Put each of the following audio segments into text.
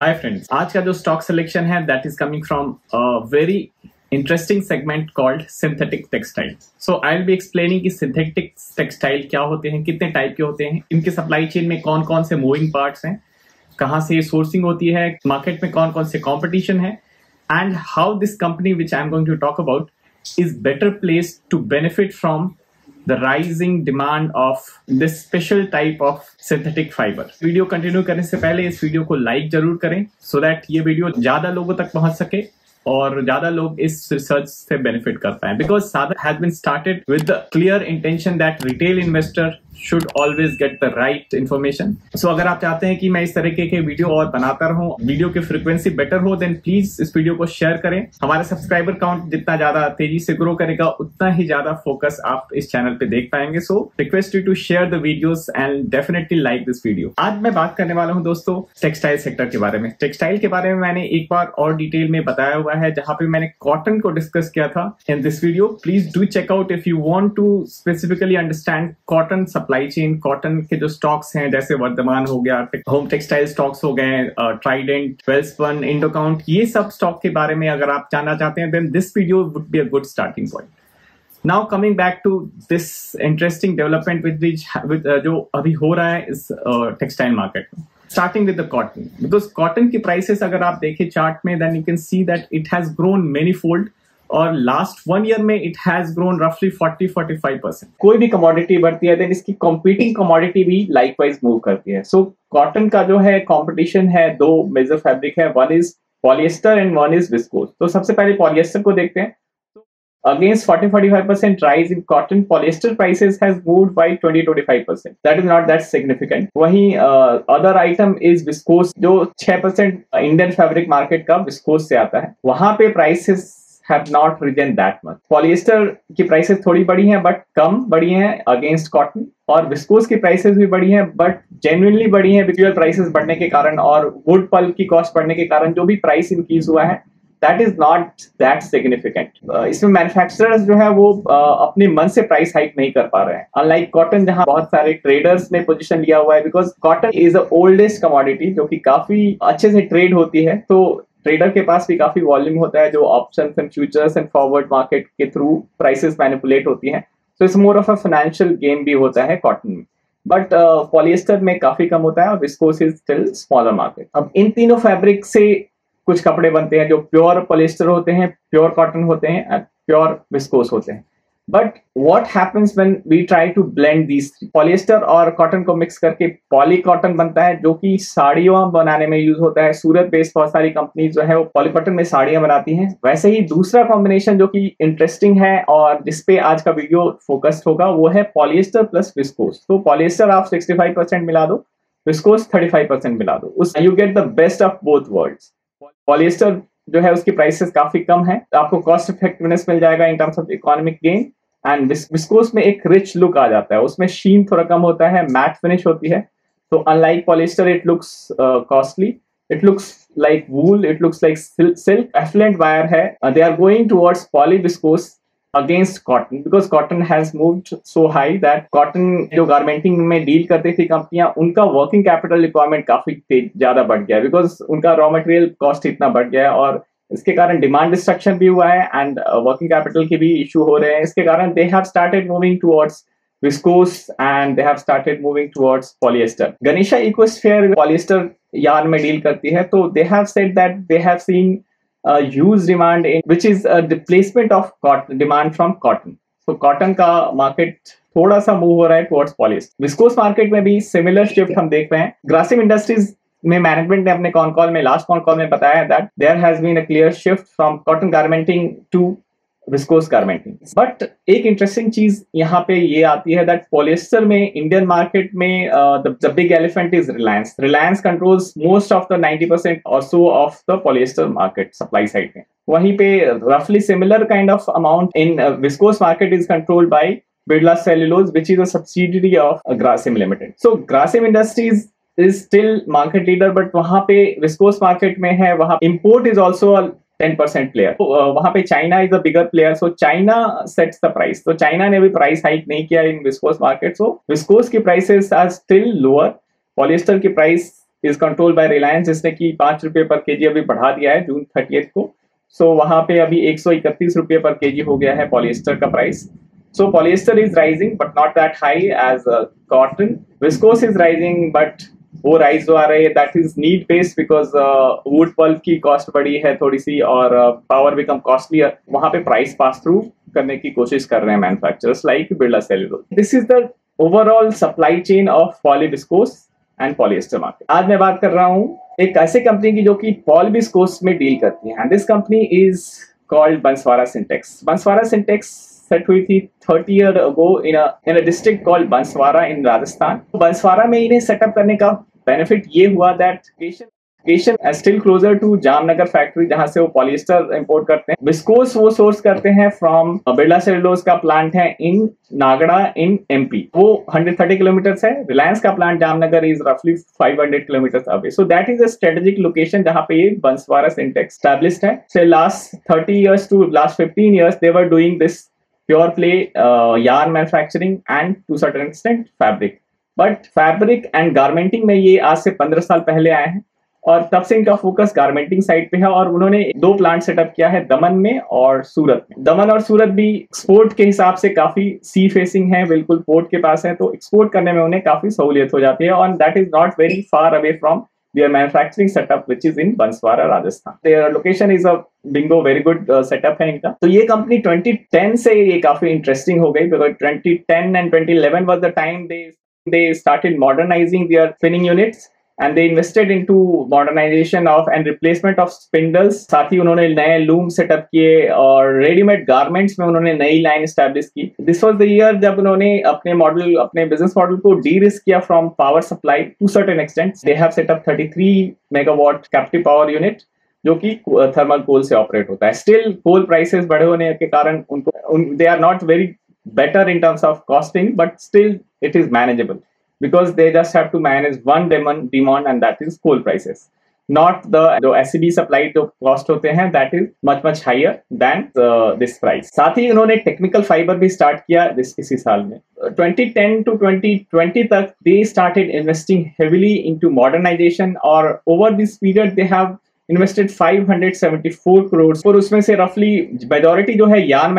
Hi friends, आज का जो स्टॉक सिलेक्शन है that is coming from a very interesting segment called synthetic textile. So I will be explaining कि synthetic textile क्या होते हैं, कितने टाइप के होते हैं, इनके सप्लाई चेन में कौन कौन से मूविंग पार्ट्स हैं, कहाँ से सोर्सिंग होती है, मार्केट में कौन कौन से कॉम्पिटिशन है, and how this company which I am going to talk about is better placed to benefit from the rising demand of this special type of synthetic fiber। Video continue करने से पहले इस video को like जरूर करें so that ये video ज्यादा लोगों तक पहुंच सके और ज्यादा लोग इस रिसर्च से बेनिफिट कर पाए। Because Sadhak has been started with the clear intention that retail investor should always get the right information. So अगर आप चाहते हैं कि मैं इस तरीके के वीडियो और बनाता रहूं, वीडियो की फ्रीक्वेंसी बेटर हो, देन प्लीज इस वीडियो को शेयर करें। हमारे सब्सक्राइबर काउंट जितना ज्यादा तेजी से ग्रो करेगा उतना ही ज्यादा फोकस आप इस चैनल पे देख पाएंगे। So request you to share the videos and definitely like this video. आज मैं बात करने वाला हूं दोस्तों टेक्सटाइल सेक्टर के बारे में। टेक्सटाइल के बारे में मैंने एक बार और डिटेल में बताया हुआ है, जहां पे मैंने कॉटन को डिस्कस किया था in this video. Please do check out if you want to specifically understand cotton supply chain, cotton के जो स्टॉक्स हैं जैसे वर्धमान हो गया, होम टेक्सटाइल स्टॉक्स हो गए, ट्राइडेंट, वेलस्पन, इंडोकाउंट, ये सब स्टॉक के बारे में अगर आप जानना चाहते हैं then this video would be a good starting point. Now coming back to this interesting development with जो अभी हो रहा है इस टेक्सटाइल मार्केट में, starting with the cotton, because cotton की prices अगर आप देखें चार्ट में then you can see that it has grown many fold और लास्ट 1 ईयर में इट हैज ग्रोन रफली 40-45%। कोई भी कमोडिटी बढ़ती है देन इसकी कॉम्पीटिंग कमोडिटी भी लाइकवाइज मूव करती है। सो कॉटन का जो है कॉम्पिटिशन है, दो मेजर फैब्रिक है, one is polyester and one is viscose. तो सबसे पहले पॉलिएस्टर को देखते हैं। Against 40-45% rise in cotton, polyester prices has moved by 20-25%. That is not that significant. वहीं other item is viscose, जो 6% इंडियन फैब्रिक मार्केट का विस्कोस से आता है, वहां पे prices have not risen that much. Polyester की प्राइसेस थोड़ी बढ़ी हैं बट कम बढ़ी हैं अगेंस्ट कॉटन, और विस्कोस की प्राइसेस भी बढ़ी हैं बट जेन्युइनली बढ़ी हैं फ्यूल प्राइसेस बढ़ने के कारण और वुड पल्प की कॉस्ट बढ़ने के कारण जो भी प्राइस इंक्रीज हुआ है that is not that significant. इसमें मैन्युफैक्चरर्स जो है वो अपने मन से प्राइस हाइक नहीं कर पा रहे हैं, अनलाइक कॉटन जहां बहुत सारे ट्रेडर्स ने पोजीशन लिया हुआ है। Because cotton is the oldest commodity जो कि काफी अच्छे से ट्रेड होती है, तो ट्रेडर के पास भी काफी वॉल्यूम होता है जो options and futures and forward market के थ्रू प्राइसेस मैनिपुलेट होती हैं। तो it's more of a financial game भी होता है कॉटन में, बट पॉलिएस्टर में काफी कम होता है और viscose is still smaller market. अब इन तीनों फैब्रिक से कुछ कपड़े बनते हैं जो प्योर पॉलिएस्टर होते हैं, प्योर कॉटन होते हैं एंड प्योर विस्कोस होते हैं। But what happens when we try to blend these three, polyester और कॉटन को मिक्स करके पॉली कॉटन बनता है जो कि साड़ियों बनाने में यूज होता है। सूरत बेस्ड बहुत सारी कंपनी जो है वो पॉली कॉटन में साड़ियां बनाती हैं। वैसे ही दूसरा कॉम्बिनेशन जो कि इंटरेस्टिंग है और जिसपे आज का वीडियो फोकस्ड होगा वो है पॉलिएस्टर प्लस विस्कोस। तो पॉलिएस्टर आप 65% मिला दो, विस्कोस 35% मिला दो, उस you get the best of both worlds. Polyester जो है उसकी प्राइसेस काफी कम है, आपको कॉस्ट इफेक्टिवनेस मिल जाएगा in terms of economic gain, and viscose में एक रिच लुक आ जाता है, उसमें शीन थोड़ा कम होता है, मैट फिनिश होती है। तो unlike polyester it looks costly, it looks like wool, it looks like silk. Affluent buyer है, they are going towards poly viscose against cotton because cotton has moved so high that cotton जो garmenting में deal करती थी कंपनियां, उनका working capital requirement काफी ज्यादा बढ़ गया है बिकॉज उनका रॉ मटेरियल कॉस्ट इतना बढ़ गया है और इसके कारण डिमांड डिस्ट्रक्शन भी हुआ है एंड वर्किंग कैपिटल के भी इशू हो रहे हैं। इसके कारण they have started moving towards viscose and they have started moving towards polyester. Ganesha Ecosphere polyester yarn में डील करती है, तो they have said that they have seen huge demand in which is a displacement of demand from cotton. So cotton का market थोड़ा सा move हो रहा है टुवर्ड्स पॉलिएस्टर। विस्कोस मार्केट में भी सिमिलर शिफ्ट हम देख रहे हैं। ग्रासिम इंडस्ट्रीज में मैनेजमेंट ने अपने कॉन कॉल में लास्ट कॉन कॉल में बताया that there has been a clear shift from cotton garmenting to viscose garmenting. But एक इंटरेस्टिंग चीज यहाँ पे ये आती है दैट पॉलिएस्टर में इंडियन मार्केट में the big elephant is Reliance. Reliance controls most of the 90% or so of the polyester market supply side में। वहीं पे रफली similar kind of amount in viscose market is controlled by Birla cellulose which is a subsidiary of Grasim limited. So Grasim industries is still market leader, but वहां पे viscous market में है, वहां import is also 10% player. वहां पे China is a bigger player, so China sets the price. तो China ने भी प्राइस हाइक नहीं किया in viscose market, so viscose की prices are still lower, polyester की price is control by Reliance, जिसने कि 5 रुपए पर केजी अभी बढ़ा दिया है जून 30 को। सो वहां पे अभी 131 रुपए पर केजी हो गया है पॉलिएस्टर का price. So polyester is rising but not that high as cotton. Viscose is rising but वो राइज जो आ रही है that is need based because wood pulp की कॉस्ट बढ़ी है थोड़ी सी और पावर बिकम कॉस्टली, वहां पे प्राइस पास थ्रू करने की कोशिश कर रहे हैं manufacturers like Birla cellulose. This is the overall supply chain of polyviscose and polyester market. आज मैं बात कर रहा हूँ एक ऐसे कंपनी की जो कि पॉलीविस्कोस में डील करती है, and this company is called Banswara Syntex. Banswara Syntex set हुई थी 30 year ago in a district called Banswara in Rajasthan. Banswara में इन्हें सेटअप करने का बेनिफिट ये हुआ that location still closer to Jamnagar factory जहां से वो पॉलिएस्टर इंपोर्ट करते हैं। विस्कोस वो सोर्स करते हैं फ्रॉम बिरला सेल्यूलोज का प्लांट है इन नागड़ा इन एमपी, वो 130 किलोमीटर है। रिलायंस का प्लांट जामनगर इज रफली 500 kilometre away. So that is a strategic location जहां पे ये बंसवारा सिंटेक्स एस्टैब्लिश्ड है। So last 30 years to last 15 years they were doing this pure play yarn manufacturing and to certain extent fabric, but fabric and garmenting में ये आज से 15 साल पहले आए हैं और तब से इनका फोकस गारमेंटिंग साइड पे है। और उन्होंने 2 प्लांट सेटअप किया है, दमन में और सूरत में। दमन और सूरत भी एक्सपोर्ट के हिसाब से काफी सी फेसिंग है, बिल्कुल पोर्ट के पास है, तो एक्सपोर्ट करने में उन्हें काफी सहूलियत हो जाती है। और that is not very far away from their manufacturing setup which is in Banswara, Rajasthan. Their location is a bingo very good setup है इनका। तो ये कंपनी 2010 से ये काफी इंटरेस्टिंग हो गई because 2010 and 2011 was the time they started modernizing their spinning units and they invested into modernization of and replacement of spindles। साथ ही उन्होंने नए लूम सेटअप किए और रेडीमेड गारमेंट्स में उन्होंने नई लाइन एस्टैब्लिश की। दिस वाज द ईयर जब उन्होंने अपने बिजनेस मॉडल को डी रिस्क किया from power supply to certain extent. They have set up 33 megawatt captive power unit जो कि थर्मल कोल से ऑपरेट होता है। स्टिल कोल प्राइसेस बढ़े होने के कारण उनको they are not very better in terms of costing, but still it is manageable because they just have to manage one demand and that is coal prices, not the SCB supply जो cost होते हैं that is much higher than this price। साथ ही उन्होंने technical fibre भी start किया इसी साल में। 2010 to 2020 तक they started investing heavily into modernization और over this period they have invested 574 crore और उसमें से रफली मेजॉरिटी जो है यार्न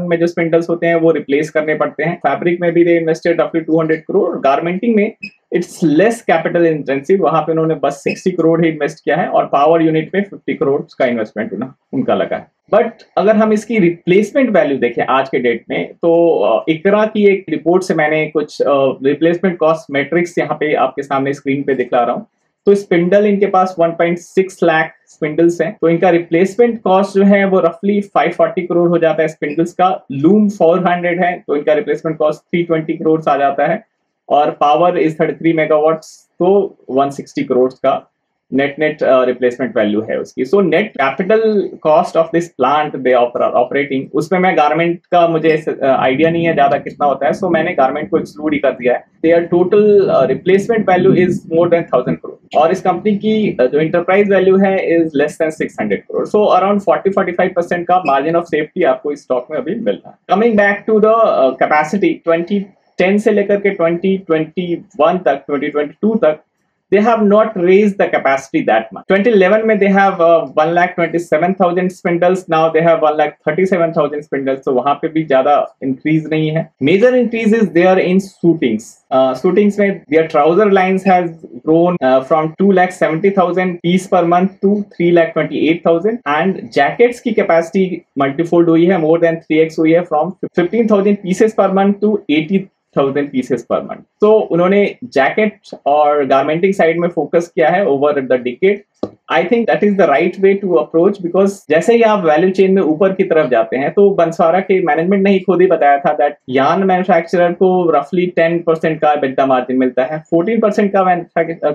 में जो स्पिंडल्स होते हैं वो रिप्लेस करने पड़ते हैं। फैब्रिक में भी दे इन्वेस्टेड रफली 200 करोड़। गारमेंटिंग में इट्स लेस कैपिटल इंटेंसिव, वहां पे उन्होंने बस 60 करोड़ ही इन्वेस्ट किया है और पावर यूनिट में 50 करोड़ का इन्वेस्टमेंट उनका लगा है। बट अगर हम इसकी रिप्लेसमेंट वैल्यू देखें आज के डेट में तो इकरा की एक रिपोर्ट से मैंने कुछ रिप्लेसमेंट कॉस्ट मैट्रिक्स यहाँ पे आपके सामने स्क्रीन पे दिखला रहा हूँ। तो स्पिंडल इनके पास 1.6 लाख स्पिंडल्स हैं, तो इनका रिप्लेसमेंट कॉस्ट जो है वो रफली 540 करोड़ हो जाता है स्पिंडल्स का। लूम 400 है तो इनका रिप्लेसमेंट कॉस्ट 320 करोड़ आ जाता है और पावर इज 33 मेगावाट्स तो 160 करोड़ का नेट रिप्लेसमेंट वैल्यू है उसकी। So net capital cost of this plant they operating, उसमें मैं गारमेंट का मुझे आइडिया नहीं है ज्यादा कितना होता है, सो मैंने गारमेंट को एक्सक्लूड ही कर दिया है। Their total replacement value is more than 1000 crore और इस कंपनी की जो इंटरप्राइज वैल्यू है is less than 600 crore. So around 40-45% का मार्जिन ऑफ सेफ्टी आपको इस स्टॉक में अभी मिल रहा है। Coming back to the capacity, 2010 से लेकर के 2021 तक 2022 तक they have not raised the capacity that much. 2011 में they have 1,27,000 spindles, now they have 1,37,000 spindles, so वहाँ पे भी ज़्यादा increase नहीं है। Major increase is there in suitings. Suitings में their trouser lines has grown from 2,70,000 piece per month to 3,28,000 and jackets की capacity multifold हुई है, more than 3x हुई है, from 15,000 pieces per month to 80,000 pieces per month. तो उन्होंने jacket और garmenting side में फोकस किया है over the decade. I think that is the right way to approach because जैसे ही आप वैल्यू चेन में ऊपर की तरफ जाते हैं तो बंसवारा के मैनेजमेंट ने ही खुद ही बताया था दैट यार्न मैन्युफैक्चरर को रफली 10% का EBITDA मार्जिन मिलता है, 14%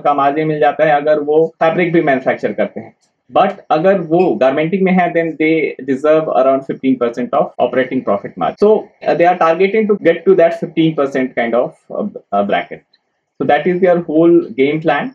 का मार्जिन मिल जाता है अगर वो फैब्रिक भी मैन्युफैक्चर करते हैं। बट अगर वो गारमेंटिंग में है then they deserve around 15% of operating profit margin. So they are targeting to get to that 15% kind of bracket. So that is their whole game plan.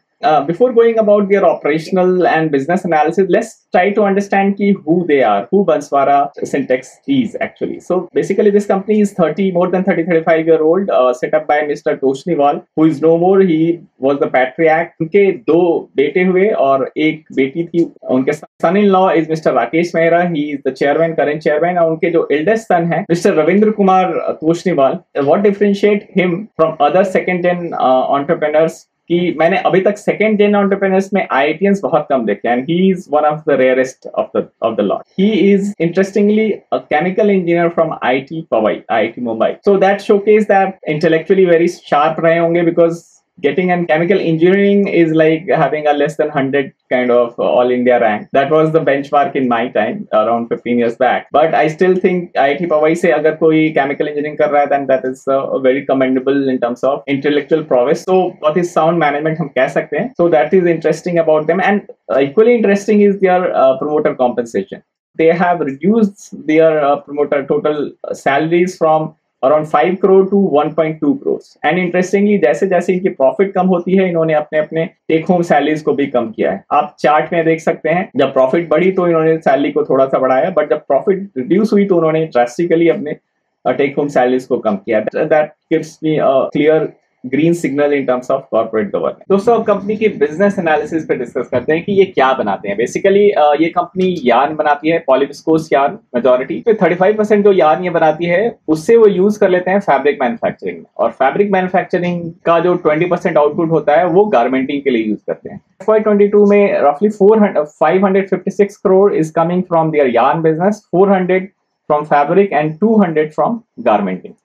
before going about their operational and business analysis, let's try to understand who they are, who Banswara Syntex is actually. So basically, this company is more than 35 year old, set up by Mr. Tosniwal, who is no more. He was the patriarch. उनके दो बेटे हुए और एक बेटी थी. उनके son-in-law is Mr. Rakesh Mehra. He is the chairman, current chairman. और उनके जो eldest son है Mr. Ravindra Kumar Tosniwal. What differentiate him from other second gen entrepreneurs कि मैंने अभी तक सेकेंड जेन एंटरप्रेन्योर्स में आईआईटीएंस बहुत कम देखे and he is one of the rarest of the lot. He is interestingly a chemical engineer from IIT Powai, IIT Mumbai. So that showcase that intellectually very शार्प रहे होंगे because getting in chemical engineering is like having a less than 100 kind of all India rank. That was the benchmark in my time around 15 years back. But I still think IIT Powai se agar koi chemical engineering kar raha hai, then that is very commendable in terms of intellectual prowess. So what is sound management hum keh sakte hain. So that is interesting about them, and equally interesting is their promoter compensation. They have reduced their promoter total salaries from around 5 crore to 1.2 crores. And interestingly, जैसे जैसे इनकी profit कम होती है, इन्होंने अपने अपने take home salaries को भी कम किया है. आप चार्ट में देख सकते हैं, जब प्रॉफिट बढ़ी तो इन्होंने सैलरी को थोड़ा सा बढ़ाया, बट जब प्रॉफिट रिड्यूस हुई तो उन्होंने ड्रास्टिकली अपने टेक होम सैलरीज को कम किया. That gives me a clear green signal in terms of corporate governance. दोस्तों, कंपनी की बिजनेस एनालिसिस पे डिस्कस करते हैं कि ये क्या बनाते हैं. बेसिकली ये कंपनी यार्न बनाती है, पॉलीविस्कोस यार्न मेजॉरिटी. तो 35% जो यार्न ये बनाती है उससे वो यूज कर लेते हैं फैब्रिक मैन्युफैक्चरिंग में, और फैब्रिक मैन्युफैक्चरिंग का जो 20% आउटपुट होता है वो गारमेंटिंग के लिए यूज करते हैं. FY22 में रफली 556 crore is coming from their yarn business, 400 from fabric and 200 from garmenting.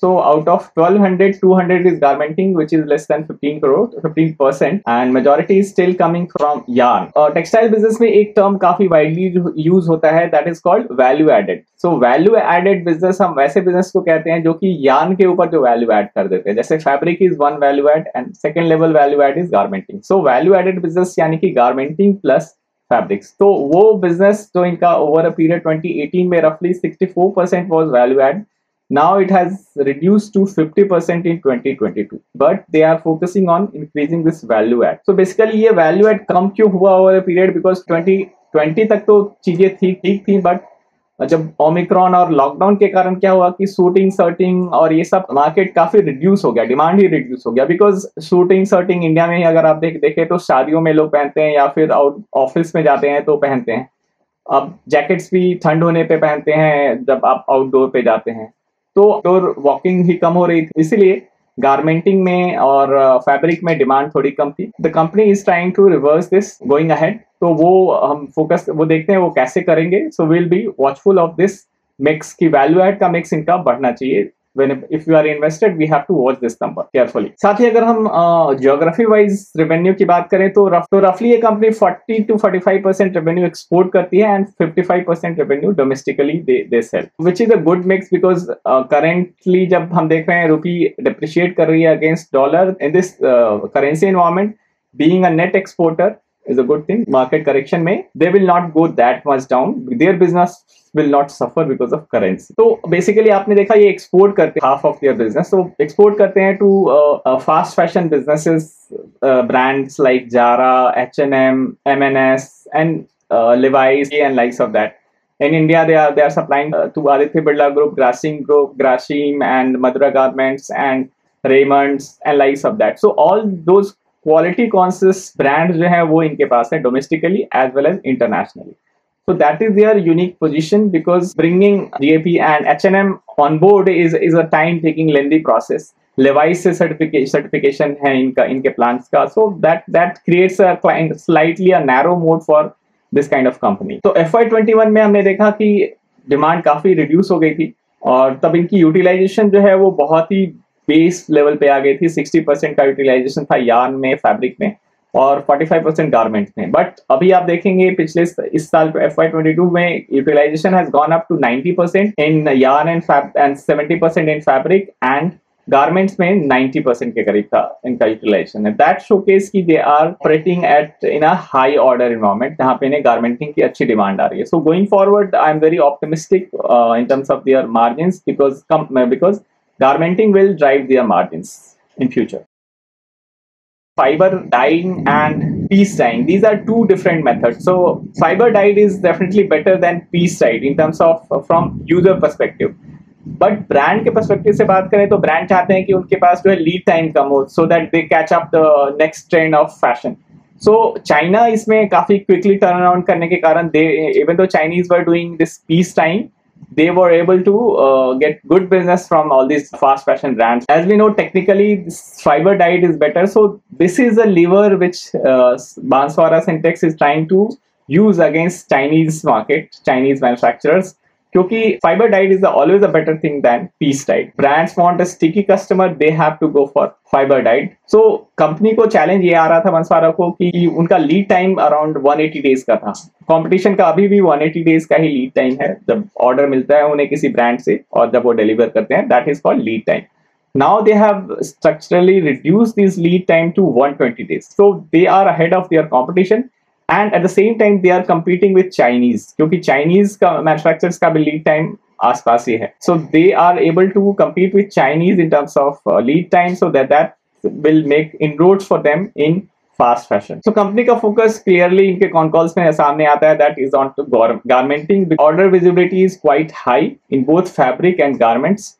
So out of 1200, 200 is garmenting, which is less than 15 crore, 15%, and majority is still coming from yarn. Textile business में एक term काफी widely use होता है, that is called value added. So value added business हम वैसे business को कहते हैं जो कि yarn के ऊपर जो value add कर देते हैं. जैसे fabric is one value add and second level value add is garmenting. So value added business यानी कि garmenting plus fabrics. तो वो business जो इनका over a period 2018 में roughly 64% was value add. Now it has reduced to 50% in 2022, but they are focusing on increasing this value add. So basically ये value add कम क्यों हुआ over a period, because 2020 तक तो चीजें ठीक थी, but जब ओमिक्रॉन और लॉकडाउन के कारण क्या हुआ कि शूटिंग शर्टिंग और ये सब मार्केट काफी रिड्यूस हो गया, डिमांड ही रिड्यूस हो गया. बिकॉज शूटिंग शर्टिंग इंडिया में ही अगर आप देखें तो शादियों में लोग पहनते हैं या फिर ऑफिस में जाते हैं तो पहनते हैं. अब जैकेट्स भी ठंड होने पे पहनते हैं जब आप आउटडोर पे जाते हैं, तो आउटडोर वॉकिंग ही कम हो रही थी, इसीलिए गारमेंटिंग में और फैब्रिक में डिमांड थोड़ी कम थी. The company is trying to reverse this going ahead. तो वो हम वो देखते हैं वो कैसे करेंगे. So will be watchful of this mix की वैल्यू एड का मिक्स इनका बढ़ना चाहिए. if you are invested, we have to watch this number carefully. साथ ही अगर हम geography wise revenue की बात करें तो roughly ये कंपनी 40 to 45% revenue export करती है and 55% revenue domestically they sell, which is a good mix because currently जब हम देख रहे हैं रुपी depreciate कर रही है against dollar in this currency environment, being a net exporter is a good thing. Market correction में they will not go that much down. Their business will not suffer because of currency. तो basically आपने देखा ये export करते हैं half of their business. So export करते हैं to fast fashion businesses, brands like Zara, H&M, M&S, and Levi's and likes of that. In India, they are supplying to Aditya Birla Group, Grasim, and Madura Garments, and Raymond's, and likes of that. So all those quality conscious brands जो हैं वो इनके पास है domestically as well as internationally. So that is their unique position because bringing GAP and H&M on board is a time-taking, lengthy process. Levi's से certification है इनके plants का, so that creates a slightly a narrow mode for this kind of company. तो FY21 में हमने देखा कि demand काफी reduce हो गई थी और तब इनकी utilization जो है वो बहुत ही बेस लेवल पे आ गई थी. 60% का यूटिलाइजेशन था यार्न में, फैब्रिक में, और 45% गारमेंट में. बट अभी आप देखेंगे पिछले इस साल FY22 में utilisation has gone up to 90% in yarn and 70% in fabric, and garments में 90% के करीब था इनका यूटिलाइजेशन. दैट शोकेस की they are operating at in a high order environment जहां पे इन्हें गारमेंटिंग की अच्छी डिमांड आ रही है. So going forward I am very optimistic in terms of their margins because garmenting will drive their margins in future. fiber dyeing and piece dyeing. These are two different methods. So fiber dyed is definitely better than piece dyed in terms of from user perspective. But brand के perspective से बात करें तो brand चाहते हैं कि उनके पास जो है लीड टाइम कम हो, so that they catch up the next trend of fashion. So China इसमें काफी क्विकली टर्न अराउंड करने के कारण they, even though Chinese were doing this peace time, they were able to get good business from all these fast fashion brands. As we know, technically this fiber dyed is better, so this is a lever which Banswara Syntex is trying to use against Chinese market, Chinese manufacturers, क्योंकि fiber dyed is always a better thing than piece dyed. Brands want a sticky customer, they have to go for fiber dyed. So company को challenge ये आ रहा था बंसवारा को कि उनका lead time around 180 days का था. कंपटीशन का अभी भी 180 डेज का ही लीड टाइम है. जब ऑर्डर मिलता है उन्हें किसी ब्रांड से और जब वो डिलीवर करते हैं, that is called lead time. Now they have structurally reduced this lead time to 120 days. So they are ahead of their competition. And at the same time they are competing with Chinese, क्योंकि Chinese का manufacturers का भी lead time आसपास ही है. So they are able to compete with Chinese in terms of lead time, so that will make inroads for them in fast fashion. So company का focus clearly इनके con calls में सामने आता है, that is on to garmenting. The order visibility is quite high in both fabric and garments.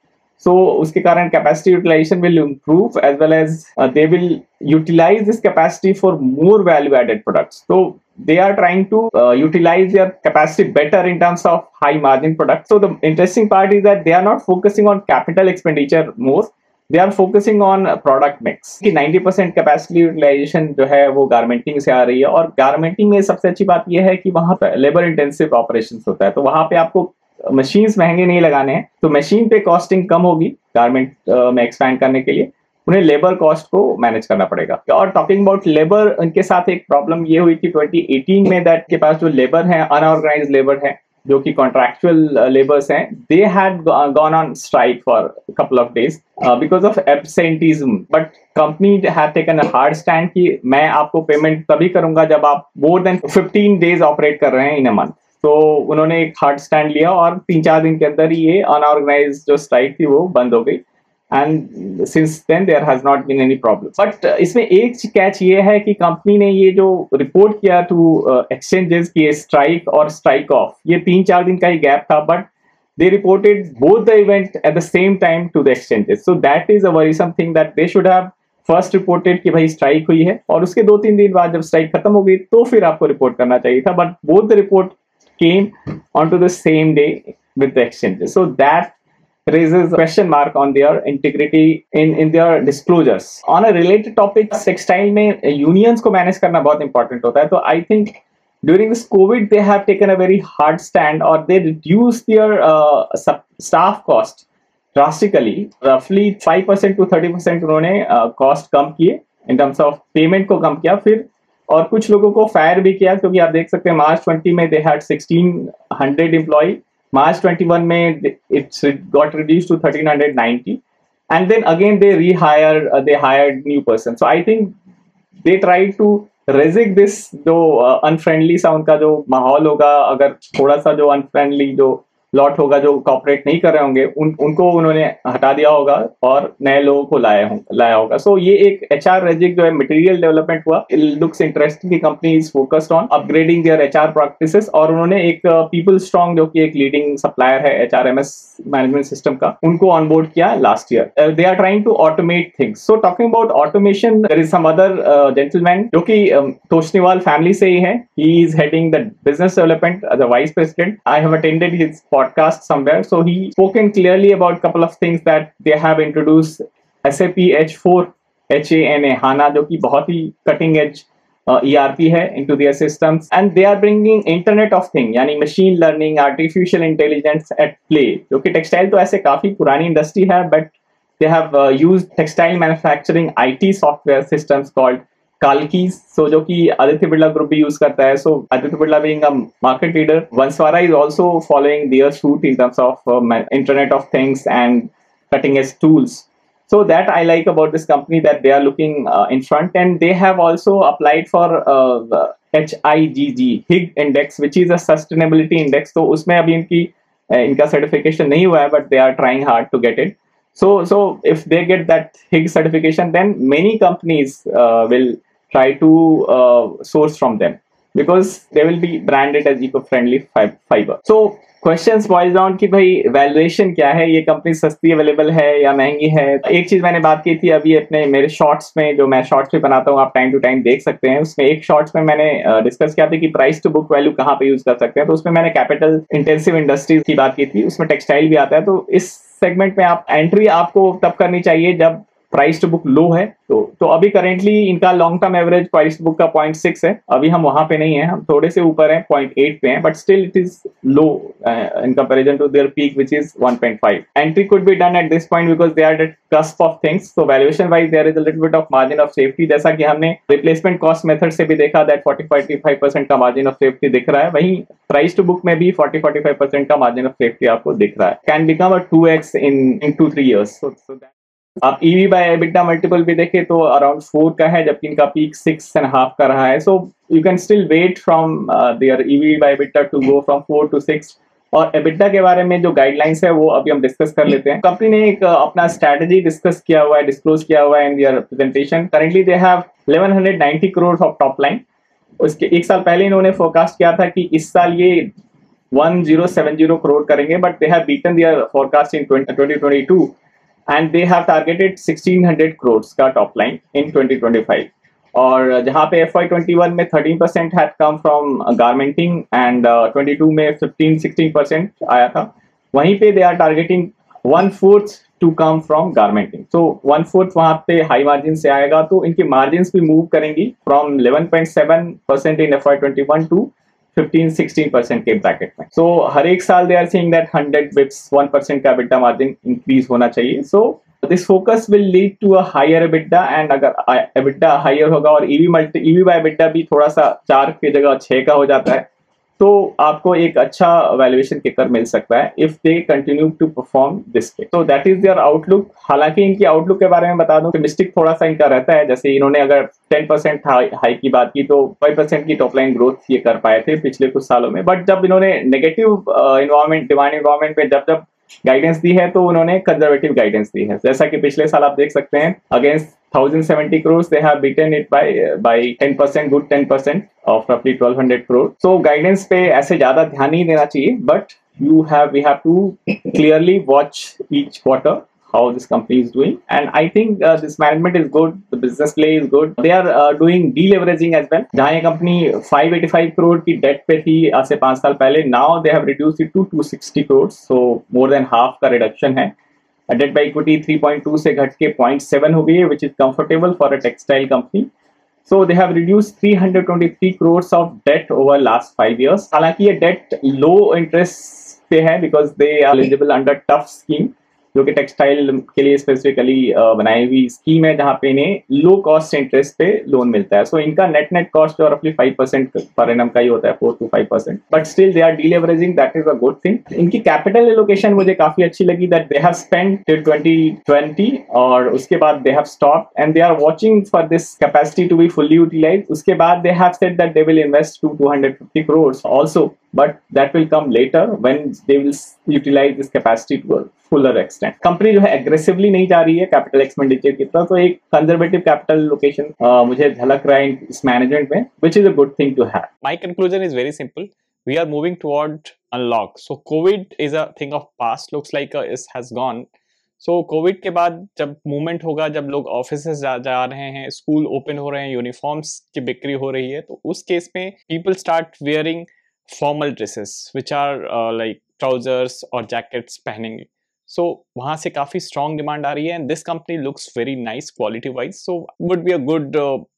So उसके कारण capacity utilization will improve, as well as they will utilize this capacity for more value added products. So they are trying to utilize their capacity better in terms of high margin products. So the interesting part is that they are not focusing on capital expenditure more. They are focusing on product mix. कि 90% capacity utilization जो है वो garmenting से आ रही है, और garmenting में सबसे अच्छी बात यह है कि वहाँ पे labor intensive operations होता है, तो वहाँ पे आपको मशीन्स महंगे नहीं लगाने हैं, तो मशीन पे कॉस्टिंग कम होगी. गारमेंट में एक्सपैंड करने के लिए उन्हें लेबर कॉस्ट को मैनेज करना पड़ेगा. और टॉकिंग अबाउट लेबर, उनके साथ एक प्रॉब्लम ये हुई कि 2018 में दैट के पास जो लेबर है, अनऑर्गेनाइज्ड लेबर है, जो कि कॉन्ट्रैक्चुअल लेबर्स हैं, they had gone on strike for couple of days because of absenteeism. But company had taken a hard stand कि मैं आपको पेमेंट तभी करूंगा जब आप मोर देन 15 डेज ऑपरेट कर रहे हैं इन अ मंथ. तो उन्होंने एक हार्ड स्टैंड लिया और 3-4 दिन के अंदर ही ये अनऑर्गेनाइज्ड जो स्ट्राइक थी वो बंद हो गई. And since then there has not been any problem. But इसमें एक कैच ये है कि कंपनी ने ये जो रिपोर्ट किया टू एक्सचेंजेस की स्ट्राइक और स्ट्राइक ऑफ, ये 3-4 दिन का ही गैप था, but they reported both the event at the same time to the exchanges. So that is a worrisome thing that they should have first reported कि भाई strike हुई है, और उसके 2-3 दिन बाद जब स्ट्राइक खत्म हो गई तो फिर आपको रिपोर्ट करना चाहिए था. But both the report came onto the same day with the exchanges. So that raises a question mark on their integrity in their disclosures. On a related topic, textile में unions को manage करना बहुत important होता है. तो I think during this COVID they have taken a very hard stand, or they reduced their staff cost drastically. Roughly 5% to 30% उन्होंने cost कम किए, in terms of payment को कम किया. फिर और कुछ लोगों को फायर भी किया, क्योंकि आप देख सकते हैं मार्च 20 में दे हैड 1600 एम्प्लॉय, मार्च 21 में it's got reduced to 1390, and then again they hired new person. So I think they try to रेजिक दिस, जो अनफ्रेंडली सा उनका जो माहौल होगा, अगर थोड़ा सा जो अनफ्रेंडली जो लॉट होगा जो कॉपरेट नहीं कर रहे होंगे, उनको उन्होंने हटा दिया होगा और नए लोगों को लाया होगा. सो ये एक एचआर रेजिक जो है मटेरियल डेवलपमेंट हुआ. इट लुक्स इंटरेस्टिंग कि company is focused on upgrading their HR practices, और उन्होंने एक पीपल स्ट्रॉन्ग जो कि एक लीडिंग सप्लायर है एचआरएमएस मैनेजमेंट सिस्टम का, उनको ऑनबोर्ड किया last year. They are trying to automate things. So talking about automation, there is some other gentleman जो कि तोशनीवाल फैमिली से ही है. He is heading the business development as a vice president. I have attended his podcast somewhere, so he spoken clearly about couple of things that they have introduced. SAP H4 HANA जो कि बहुत ही cutting edge ERP है into their systems, and they are bringing internet of thing, यानी machine learning, artificial intelligence at play. जो कि textile तो ऐसे काफी पुरानी industry है, but they have used textile manufacturing IT software systems called Kalkis, so जो कि आदित्य बिरला ग्रुप भी यूज करता है. सो Aditya Birla being a market leader, Banswara is also following their suit in terms of Internet of Things and cutting edge tools. So that I like about this company, that they are looking in front, and they have also applied for HIGG index, which is a sustainability index. तो उसमें अभी इनका certification नहीं हुआ है, but they are trying hard to get it. So if they get that Higgs certification, then many companies will try to source from them because they will be branded as eco-friendly fiber. So questions boil down कि भाई valuation क्या है, ये company सस्ती available है या महंगी है. एक चीज मैंने बात की थी अभी अपने मेरे शॉर्ट्स में, जो मैं शॉर्ट्स में बनाता हूँ, आप टाइम टू टाइम देख सकते हैं. उसमें एक शॉर्ट्स में मैंने डिस्कस किया था कि प्राइस टू बुक वैल्यू कहाँ पे यूज कर सकते हैं. तो उसमें मैंने कैपिटल इंटेंसिव इंडस्ट्रीज की बात की थी, उसमें टेक्सटाइल भी आता है. तो इस सेगमेंट में आप एंट्री आपको तब करनी चाहिए जब प्राइस टू बुक लो है. तो अभी करेंटली इनका long term average price to book का 0.6 है. अभी हम वहां पे नहीं है, हम थोड़े से ऊपर हैं, 0.8 पे हैं, but still it is low in comparison to their peak which is 1.5. Entry could be done at this point because they are at cusp of things. So valuation wise there is a little bit of margin of safety, जैसा कि हमने replacement cost method से भी देखा that 40-45% का margin of safety दिख रहा है. वहीं प्राइस टू बुक में भी 40-45% का मार्जिन ऑफ सेफ्टी आपको दिख रहा है. Can become a 2x in 2-3 years. So आप EV बाय एबिटा मल्टीपल भी देखें तो अराउंड 4 का है, जबकि इनका पीक 6.5 का रहा है. So you can still wait from their EV by EBITDA to go from 4 to 6. और एबिटा के बारे में जो गाइडलाइंस है वो अभी हम डिस्कस कर लेते हैं. कंपनी ने एक अपना स्ट्रैटेजी डिस्कस किया हुआ है, डिस्क्लोज किया हुआ है in their presentation. Currently they have 1190 crore of top line. उसके एक साल पहले इन्होंने फोरकास्ट किया था कि इस साल ये 1070 करोड़ करेंगे, but they have beaten their forecast in 2022 and they have targeted 1600 crores का टॉप लाइन in 2025. और जहाँ पे FY21 में 13% had come from garmenting and 22 में 15-16% आया था. वहीं पे they are targeting 1/4 to come from garmenting. So 1/4 वहाँ पे हाई मार्जिन से आएगा, तो इनकी मार्जिन भी मूव करेंगी from 11.7% in FY21 to 15-16% के ब्रैकेट में. सो हर एक साल they are saying that 100 bips 1% का EBITDA मार्जिन इंक्रीज होना चाहिए. So this focus will lead to a higher EBITDA, and अगर EBITDA हायर होगा और EV बाय EBITDA भी थोड़ा सा 4 की जगह 6 का हो जाता है, तो आपको एक अच्छा वैल्यूएशन किकर मिल सकता है if they continue to perform this way. तो दैट इज देयर आउटलुक. हालांकि इनकी आउटलुक के बारे में बता दूं, मिस्टेक थोड़ा सा इनका रहता है. जैसे इन्होंने अगर 10% हाई की बात की तो 5% की टॉप लाइन ग्रोथ ये कर पाए थे पिछले कुछ सालों में. बट जब इन्होंने नेगेटिव इन्वायरमेंट डिमांड इन्वायरमेंट में जब गाइडेंस दी है, तो उन्होंने कंजर्वेटिव गाइडेंस दी है. जैसा कि पिछले साल आप देख सकते हैं, against 1070 crores they have beaten it by 10%, good 10% of roughly 1200 crore. So guidance पे ऐसे ज्यादा ध्यान नहीं देना चाहिए, but we have to clearly watch each quarter how this company is doing. And I think this management is good, the business play is good. They are doing deleveraging as well. जहाँ ये company 585 crore की date पे थी आज से 5 साल पहले, now they have reduced it to 260 crores, so more than half का रिडक्शन है. डेट बाई इक्विटी 3.2 से घट के 0.7 हो गई है, which is comfortable for a textile company. So they have reduce 323 crores of debt over last 5 years. हालांकि ये डेट लो इंटरेस्ट पे है because they are eligible under TUF scheme, जो कि टेक्सटाइल के लिए स्पेसिफिकली बनाई हुई स्कीम है, जहां पे इन्हें लो कॉस्ट इंटरेस्ट पे लोन मिलता है. सो इनका नेट कॉस्ट जो रफली 5% पर एनम का ही होता है, 4 to 5%. But still they are deleveraging, that is a good thing. इनकी कैपिटल एलोकेशन मुझे काफी अच्छी लगी, that they have spent till 2020 और उसके बाद they have stopped and they are watching for this capacity to be fully utilised. उसके बाद they have said that they will invest 250 crores also, but that will come later when they will utilize this capacity to a fuller extent. Company जो है aggressively नहीं जा रही है capital expenditure की तरफ, तो एक कंजर्वेटिव कैपिटल लोकेशन मुझे झलक रहा है इस मैनेजमेंट में, which is a good thing to have. My conclusion is very simple. We are moving toward unlock. So COVID is a thing of past. Looks like it has gone. So COVID के बाद जब movement होगा, जब लोग office जा रहे हैं, school open हो रहे हैं, यूनिफॉर्म्स की बिक्री हो रही है, तो उस केस में people start wearing formal dresses which are like trousers और जैकेट्स पहनेंगे. सो वहाँ से काफ़ी स्ट्रॉन्ग डिमांड आ रही है, and this company looks very nice quality wise. So would be a good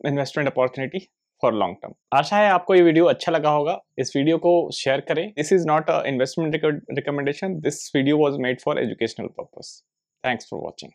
investment opportunity for long term. आशा है आपको ये वीडियो अच्छा लगा होगा. इस वीडियो को शेयर करें. This is not a investment recommendation. This video was made for educational purpose. Thanks for watching.